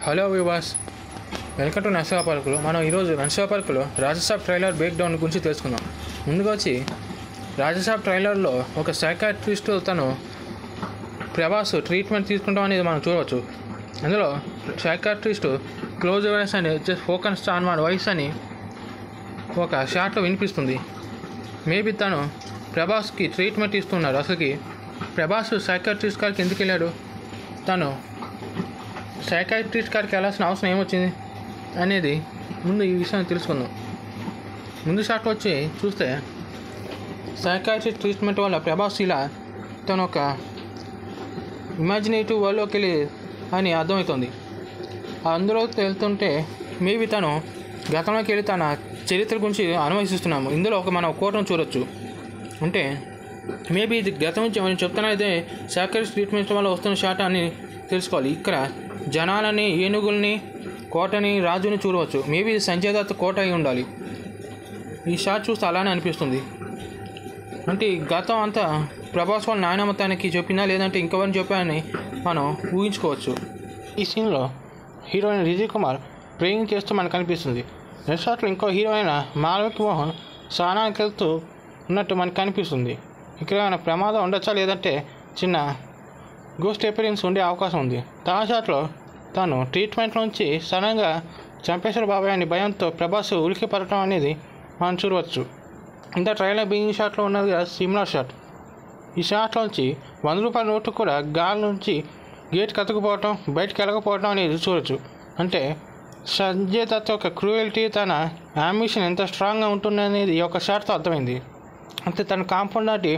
Hello వివాస్, welcome to నర్సా పార్కులో. మనం ఈరోజు నర్సా పార్కులో రాజసాబ్ ట్రైలర్ బ్రేక్ డౌన్ గురించి తెలుసుకుందాం. ముందుగా వచ్చి రాజసాబ్ ట్రైలర్లో ఒక సైకాట్రిస్ట్ తను ప్రభాస్ ట్రీట్మెంట్ తీసుకుంటాం అనేది మనం చూడవచ్చు. అందులో సైకాట్రిస్ట్ క్లోజ్ అవేర్నెస్ అని just focus on my voice అని ఒక షాట్లో వినిపిస్తుంది. మేబీ తను ప్రభాస్కి ట్రీట్మెంట్ ఇస్తున్నారు. అసలుకి ప్రభాస్ సైకాట్రిస్ట్ గారికి ఎందుకు వెళ్ళాడు, తను సైకాట్రిస్ట్ గారికి వెళ్ళాల్సిన అవసరం ఏమొచ్చింది అనేది ముందు ఈ విషయం తెలుసుకుందాం. ముందు షాట్ వచ్చి చూస్తే సైకాట్రిస్ట్ ట్రీట్మెంట్ వల్ల ప్రభాస్ ఇలా తను ఒక ఇమాజినేటివ్ వరల్డ్లోకి వెళ్ళి అని అర్థమవుతుంది. అందులో వెళ్తుంటే మేబీ తను గతంలోకి వెళ్ళి తన చరిత్ర గురించి అనుభవిస్తున్నాము. ఇందులో మనం కోటను చూడొచ్చు. అంటే మేబీ ఇది గతం నుంచి మనం చెప్తున్నదే సైకాట్రిస్ట్ ట్రీట్మెంట్ వల్ల వస్తున్న షాట్ అని తెలుసుకోవాలి. ఇక్కడ జనాలని, ఏనుగుల్ని, కోటని, రాజుని చూడవచ్చు. మేబీ సంజయ్ దత్ కోట అయి ఉండాలి. ఈ షాట్ చూస్తే అలానే అనిపిస్తుంది. అంటే గతం అంతా ప్రభాస్ వాళ్ళ నాయనమ్మ తనకి చెప్పిందా లేదంటే ఇంకెవరిని చెప్పాలని మనం ఊహించుకోవచ్చు. ఈ సీన్లో హీరోయిన్ రిజీ కుమార్ ప్రేయింగ్ చేస్తూ మనకు కనిపిస్తుంది. నెక్స్ట్ షాట్లో ఇంకో హీరోయిన్ మాలవిక మోహన్ స్నానానికి వెళ్తూ ఉన్నట్టు మనకు కనిపిస్తుంది. ఇక్కడ ఏమైనా ప్రమాదం ఉండొచ్చా లేదంటే చిన్న గోస్ట్ అపియరెన్స్ ఉండే అవకాశం ఉంది. థర్డ్ షాట్లో తను ట్రీట్మెంట్ నుంచి సడన్గా చంపేశ్వర బాబాయ్ అని భయంతో ప్రభాస్ ఉలికి పడటం అనేది మనం చూడవచ్చు. ఇంత ట్రైలర్ బిగినింగ్ షాట్లో ఉన్నది సిమిలర్ షాట్. ఈ షాట్లోంచి 100 రూపాయల నోటు కూడా గాలి నుంచి గేట్ కతుకుపోవటం, బయటకు వెళ్ళకపోవటం అనేది చూడవచ్చు. అంటే సంజయ్ దత్ యొక్క క్రూయల్టీ, తన అంబిషన్ ఎంత స్ట్రాంగ్గా ఉంటుంది అనేది ఈ యొక్క షాట్తో అర్థమైంది. అంటే తన కాంపౌండ్ దాటి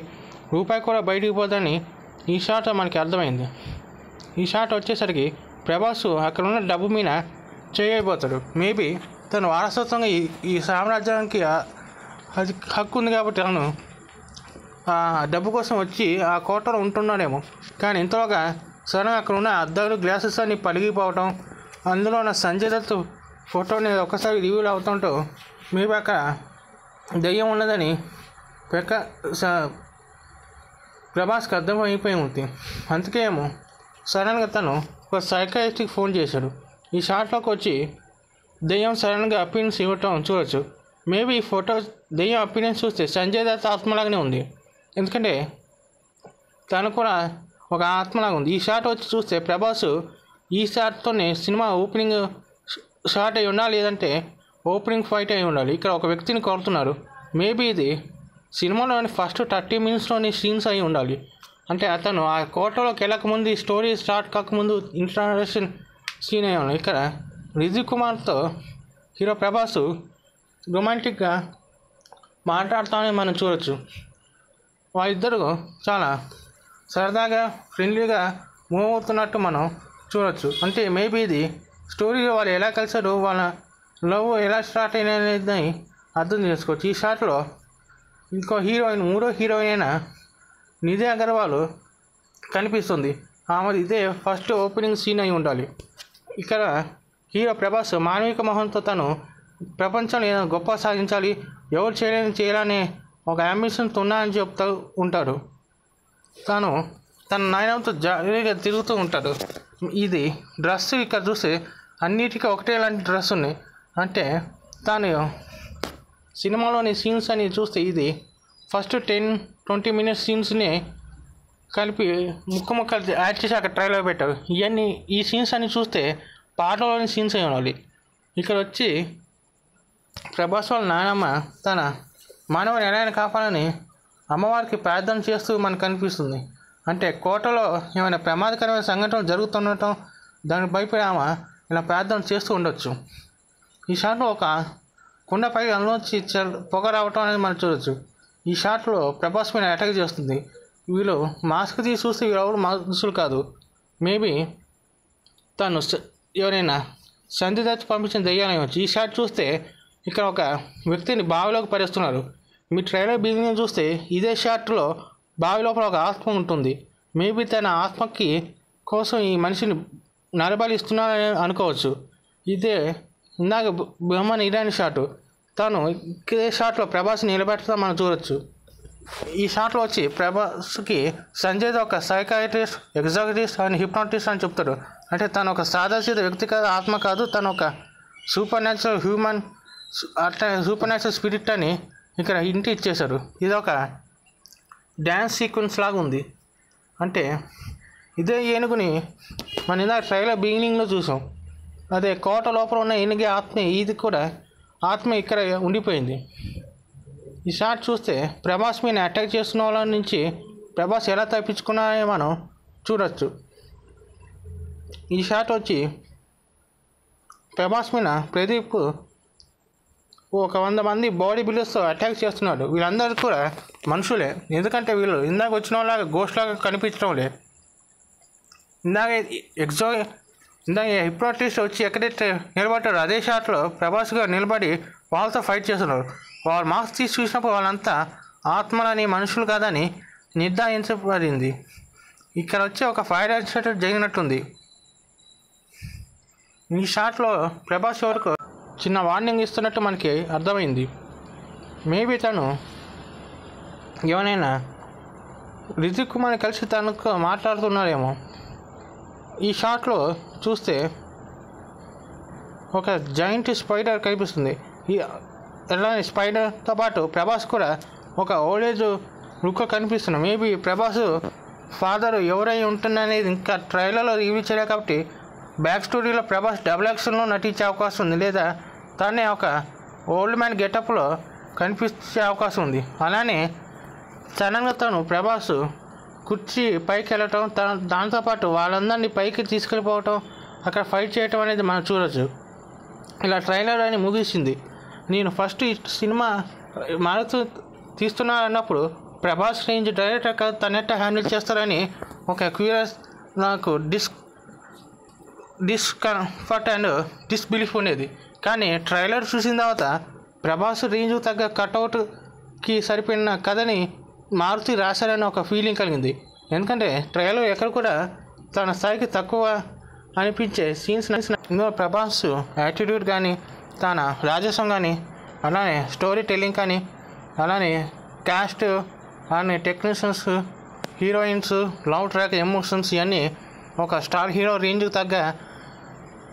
రూపాయి కూడా బయటికి పోదని ఈ షాట్ మనకి అర్థమైంది. ఈ షాట్ వచ్చేసరికి ప్రభాస్ అక్కడ ఉన్న డబ్బు మీద చేయబోతాడు. మేబీ తను వారసత్వంగా ఈ సామ్రాజ్యానికి అది హక్కు ఉంది కాబట్టి తను ఆ డబ్బు కోసం వచ్చి ఆ కోటలో ఉంటున్నాడేమో. కానీ ఇంతలోగా సడన్గా అక్కడ ఉన్న అద్దాలు, గ్లాసెస్ అన్ని పలిగిపోవటం, అందులో ఉన్న సంజయ్ దత్ ఫోటోని ఒకసారి రివ్యూలు అవుతుంటూ మేబీ అక్కడ దయ్యం ఉన్నదని ప్రభాస్కి అర్థమైపోయి ఉంది. అందుకే ఏమో సడన్గా తను ఒక సైకాట్రిస్ట్కి ఫోన్ చేశాడు. ఈ షాట్లోకి వచ్చి దెయ్యం సడన్గా అపీరెన్స్ ఇవ్వటం చూడవచ్చు. మేబీ ఈ ఫోటో దెయ్యం అపీరెన్స్ చూస్తే సంజయ్ దత్ ఆత్మలాగానే ఉంది. ఎందుకంటే తను కూడా ఒక ఆత్మలాగా ఉంది. ఈ షాట్ వచ్చి చూస్తే ప్రభాస్ ఈ షాట్తోనే సినిమా ఓపెనింగ్ షాట్ అయి ఉండాలి, లేదంటే ఓపెనింగ్ ఫైట్ అయి ఉండాలి. ఇక్కడ ఒక వ్యక్తిని కోరుతున్నారు. మేబీ ఇది సినిమాలోని ఫస్ట్ 30 మినిట్స్లోని సీన్స్ అయి ఉండాలి. అంటే అతను ఆ కోటలోకి వెళ్ళకముందు, ఈ స్టోరీ స్టార్ట్ కాకముందు ఇంట్రడక్షన్ సీన్ అయి ఉన్నాయి. ఇక్కడ రిజీ కుమార్తో హీరో ప్రభాస్ రొమాంటిక్గా మాట్లాడుతామని మనం చూడవచ్చు. వాళ్ళిద్దరూ చాలా సరదాగా, ఫ్రెండ్లీగా మూవ్ అవుతున్నట్టు మనం చూడవచ్చు. అంటే మేబీ ఇది స్టోరీలో వాళ్ళు ఎలా కలిసారు, వాళ్ళ లవ్ ఎలా స్టార్ట్ అయిన అనేది అర్థం చేసుకోవచ్చు. ఈ షాట్లో ఇంకో హీరోయిన్, మూడో హీరోయిన్ నిధి అగర్వాల్ కనిపిస్తుంది. ఆమె ఇదే ఫస్ట్ ఓపెనింగ్ సీన్ అయి ఉండాలి. ఇక్కడ హీరో ప్రభాస్ మాలవిక మోహన్తో తను ప్రపంచంలో ఏదైనా గొప్ప సాధించాలి, ఎవరు చేయాలనే ఒక అంబిషన్తో ఉన్నాయని చెప్తూ ఉంటాడు. తను తన నాయనంతో జాలీగా తిరుగుతూ ఉంటాడు. ఇది డ్రెస్ ఇక్కడ చూస్తే అన్నిటికీ ఒకటే లాంటి డ్రెస్ ఉన్నాయి. అంటే తాను సినిమాలోని సీన్స్ అని చూస్తే ఇది ఫస్ట్ 10-20 మినిట్స్ సీన్స్ని కలిపి ముక్కలు యాడ్ చేసి అక్కడ ట్రైలర్ పెట్టారు. ఇవన్నీ ఈ సీన్స్ అని చూస్తే పాటలోని సీన్స్ అయి ఉండాలి. ఇక్కడ వచ్చి ప్రభాస్ వాళ్ళ నాయనమ్మ తన మానవుని ఎలా కాపాలని అమ్మవారికి ప్రార్థన చేస్తూ మనకు కనిపిస్తుంది. అంటే కోటలో ఏమైనా ప్రమాదకరమైన సంఘటనలు జరుగుతుండటం, దానికి భయపడి ఆమె ఇలా ప్రార్థన చేస్తూ ఉండొచ్చు. ఈ షాట్లో ఒక కుండపై అందులోంచి పొగ రావటం అనేది మనం చూడవచ్చు. ఈ షాట్లో ప్రభాస్ మీద అటాక్ చేస్తుంది. వీళ్ళు మాస్క్ తీసి చూస్తే వీళ్ళు మనుషులు కాదు. మేబీ తను ఎవరైనా సంజయ్ దత్ పంపించిన దెయ్యాలవచ్చు. ఈ షాట్ చూస్తే ఇక్కడ ఒక వ్యక్తిని బావిలోకి పడేస్తున్నారు. మీ ట్రైలర్ బిగినింగ్ చూస్తే ఇదే షాట్లో బావి లోపల ఒక ఆత్మ ఉంటుంది. మేబీ తన ఆత్మకి కోసం ఈ మనిషిని నరబలి ఇస్తున్నారని అనుకోవచ్చు. ఇదే ఇందాక బొమ్మని ఇరాని షాటు. తను ఇదే షాట్లో ప్రభాస్ని నిలబెట్టడం మనం చూడవచ్చు. ఈ షాట్లో వచ్చి ప్రభాస్కి సంజయ్ ఒక సైకాట్రిస్ట్, ఎగ్జాక్టిస్ట్ అండ్ హిప్నాటిస్ట్ అని చెప్తాడు. అంటే తను ఒక సాదాసీద వ్యక్తి కాదు, ఆత్మ కాదు, తను ఒక సూపర్ న్యాచురల్ హ్యూమన్ అట్లా సూపర్ న్యాచురల్ స్పిరిట్ అని ఇక్కడ ఇంటి ఇచ్చేశారు. ఇది ఒక డ్యాన్స్ సీక్వెన్స్ లాగా ఉంది. అంటే ఇదే ఏనుగుని మన ఇందాక ట్రైలర్ బిగినింగ్లో చూసాం. అదే కోట లోపల ఉన్న ఏనుగు ఆత్మ, ఇది కూడా ఆత్మ ఇక్కడ ఉండిపోయింది. ఈ షాట్ చూస్తే ప్రభాస్ మీద అటాక్ చేస్తున్న వాళ్ళ నుంచి ప్రభాస్ ఎలా తప్పించుకున్నారో మనం చూడొచ్చు. ఈ షాట్ వచ్చి ప్రభాస్ మీద ప్రదీప్ ఒక 100 మంది బాడీ బిల్డర్స్తో అటాక్ చేస్తున్నాడు. వీళ్ళందరూ కూడా మనుషులే, ఎందుకంటే వీళ్ళు ఇందాక వచ్చిన వాళ్ళగా గోస్ట్ లాగా కనిపించడం లేదు. ఇందాక హిప్నోటిస్ట్ వచ్చి ఎక్కడైతే నిలబడ్డారో అదే షాట్లో ప్రభాస్ గారు నిలబడి వాళ్ళతో ఫైట్ చేస్తున్నారు. వాళ్ళు మార్క్స్ తీసి చూసినప్పుడు వాళ్ళంతా ఆత్మలని మనుషులు కాదని నిర్ధారించబడింది. ఇక్కడ వచ్చి ఒక ఫైర్ యాక్సిడెంట్ జరిగినట్టుంది. ఈ షాట్లో ప్రభాస్ వరకు చిన్న వార్నింగ్ ఇస్తున్నట్టు మనకి అర్థమైంది. మేబీ తను ఎవరైనా రితిక్ కుమార్ కలిసి తనకు మాట్లాడుతున్నారేమో. ఈ షాట్లో చూస్తే ఒక జాయింట్ స్పైడర్ కనిపిస్తుంది. ఈ అలానే స్పైడర్తో పాటు ప్రభాస్ కూడా ఒక ఓల్డేజ్ లుక్ కనిపిస్తుంది. మేబీ ప్రభాస్ ఫాదర్ ఎవరై ఉంటుందనేది ఇంకా ట్రైలర్లో రివీల్ చేయలేదు కాబట్టి బ్యాక్ స్టోరీలో ప్రభాస్ డబుల్ యాక్షన్లో నటించే అవకాశం ఉంది, లేదా తనే ఒక ఓల్డ్ మ్యాన్ గెటప్లో కనిపించే అవకాశం ఉంది. అలానే సడన్గా తను ప్రభాస్ కుర్చీ పైకి వెళ్ళటం, దాంతోపాటు వాళ్ళందరినీ పైకి తీసుకెళ్ళిపోవటం, అక్కడ ఫైట్ చేయటం అనేది మనం చూడవచ్చు. ఇలా ట్రైలర్ అని ముగిసింది. నేను ఫస్ట్ ఈ సినిమా మారుతూ తీస్తున్నానన్నప్పుడు ప్రభాస్ రేంజ్ డైరెక్టర్ కాదు, తనెట్ట హ్యాండిల్ చేస్తారని ఒక క్యూరియస్ నాకు డిస్కంఫర్ట్ అండ్ డిస్బిలీఫ్ ఉండేది. కానీ ట్రైలర్ చూసిన తర్వాత ప్రభాస్ రేంజ్ తగ్గ కటౌట్కి సరిపోయిన కథని మారుతి రాశారని ఒక ఫీలింగ్ కలిగింది. ఎందుకంటే ట్రైలర్ ఎక్కడ కూడా తన స్థాయికి తక్కువ అనిపించే సీన్స్ ఇందులో ప్రభాస్ యాటిట్యూడ్ కానీ, తన రాజసం కానీ, అలానే స్టోరీ టెల్లింగ్ కానీ, అలానే క్యాస్ట్, అలానే technicians, heroines, love track, emotions ఇవన్నీ ఒక స్టార్ హీరో రేంజ్కి తగ్గ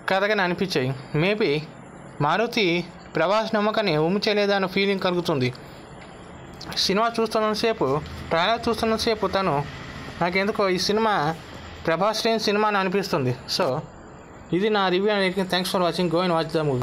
కథగానే అనిపించాయి. మేబీ మారుతి ప్రభాస్ నమ్మకాన్ని చేయలేదన్న ఫీలింగ్ కలుగుతుంది. సినిమా చూస్తున్నంతసేపు, ట్రైలర్ చూస్తున్నంతసేపు తను నాకెందుకో ఈ సినిమా ప్రభాస్ రేంజ్ సినిమా అని అనిపిస్తుంది. సో ఇది నా రివ్యూ అనేది. Thanks for watching. Go and watch the movie.